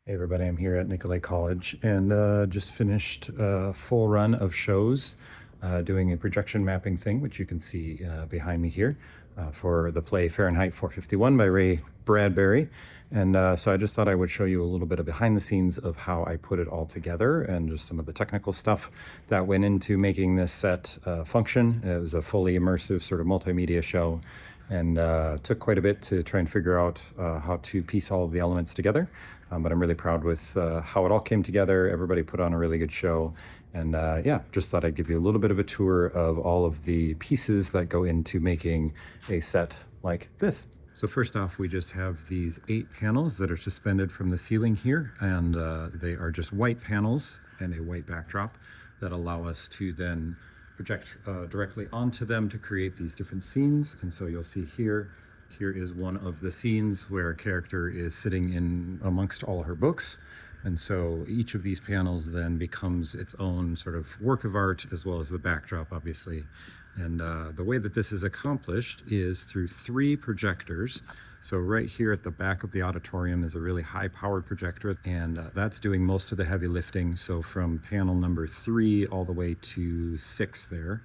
Hey everybody, I'm here at Nicolet College and just finished a full run of shows doing a projection mapping thing, which you can see behind me here for the play Fahrenheit 451 by Ray Bradbury. And so I just thought I would show you a little bit of behind the scenes of how I put it all together and just some of the technical stuff that went into making this set function. It was a fully immersive sort of multimedia show and took quite a bit to try and figure out how to piece all of the elements together. But I'm really proud with how it all came together. Everybody put on a really good show. And yeah, just thought I'd give you a little bit of a tour of all of the pieces that go into making a set like this. So first off, we just have these 8 panels that are suspended from the ceiling here. And they are just white panels and a white backdrop that allow us to then project directly onto them to create these different scenes. And so you'll see here is one of the scenes where a character is sitting in amongst all her books. And so each of these panels then becomes its own sort of work of art, as well as the backdrop, obviously. And the way that this is accomplished is through 3 projectors. So right here at the back of the auditorium is a really high-powered projector, and that's doing most of the heavy lifting. So from panel number 3 all the way to 6 there,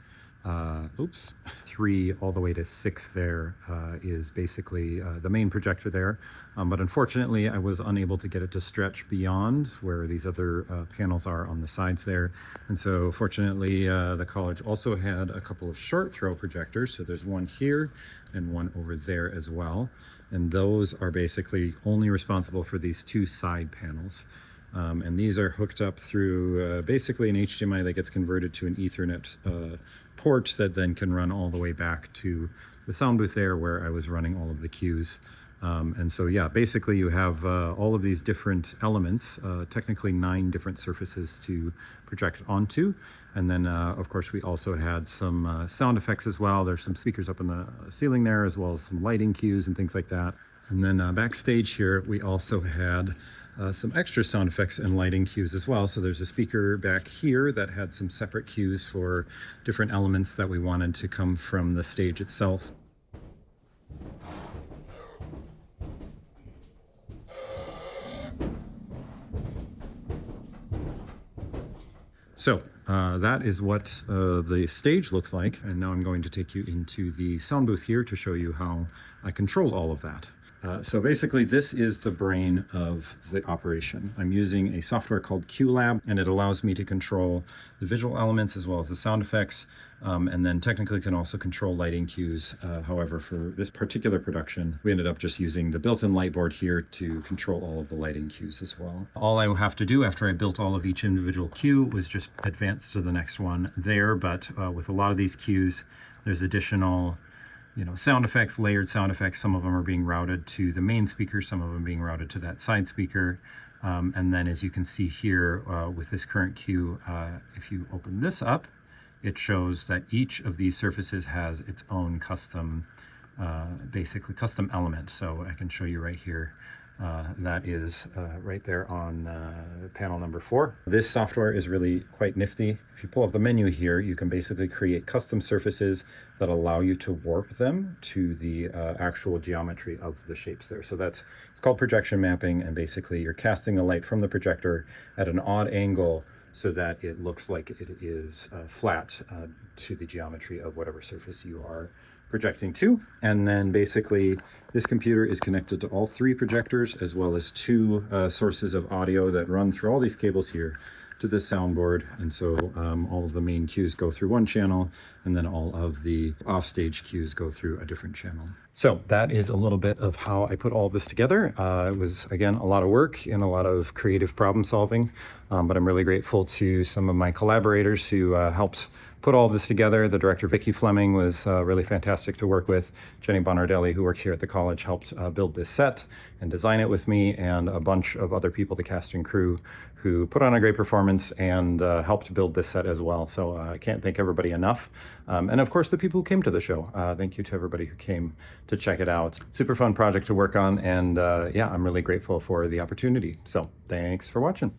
3 all the way to 6 there is basically the main projector there. But unfortunately, I was unable to get it to stretch beyond where these other panels are on the sides there. And so fortunately, the college also had a couple of short throw projectors. So there's one here and one over there as well. And those are basically only responsible for these 2 side panels. And these are hooked up through basically an HDMI that gets converted to an Ethernet port that then can run all the way back to the sound booth there where I was running all of the cues. And so yeah, basically you have all of these different elements, technically 9 different surfaces to project onto. And then of course we also had some sound effects as well. There's some speakers up in the ceiling there, as well as some lighting cues and things like that. And then backstage here, we also had some extra sound effects and lighting cues as well. So there's a speaker back here that had some separate cues for different elements that we wanted to come from the stage itself. So that is what the stage looks like. And now I'm going to take you into the sound booth here to show you how I control all of that. So basically this is the brain of the operation. I'm using a software called QLab, and it allows me to control the visual elements as well as the sound effects, and then technically can also control lighting cues. However, for this particular production, we ended up just using the built-in light board here to control all of the lighting cues as well. All I have to do after I built all of each individual cue was just advance to the next one there, but with a lot of these cues, there's additional sound effects, layered sound effects. Some of them are being routed to the main speaker, some of them being routed to that side speaker. And then as you can see here with this current cue, if you open this up, it shows that each of these surfaces has its own custom, basically custom element. So I can show you right here. That is right there on panel number 4. This software is really quite nifty. If you pull up the menu here, you can basically create custom surfaces that allow you to warp them to the actual geometry of the shapes there. So it's called projection mapping, and basically you're casting the light from the projector at an odd angle so that it looks like it is flat to the geometry of whatever surface you are projecting to. And then basically this computer is connected to all 3 projectors, as well as 2 sources of audio that run through all these cables here to the soundboard. And so all of the main cues go through one channel, and then all of the offstage cues go through a different channel. So that is a little bit of how I put all of this together. It was, again, a lot of work and a lot of creative problem solving, but I'm really grateful to some of my collaborators who helped put all of this together. The director, Vicki Fleming, was really fantastic to work with. Jenny Bonardelli, who works here at the college, helped build this set and design it with me, and a bunch of other people, the cast and crew, who put on a great performance and helped build this set as well. So I can't thank everybody enough. And of course, the people who came to the show. Thank you to everybody who came to check it out. Super fun project to work on, and yeah, I'm really grateful for the opportunity. So thanks for watching.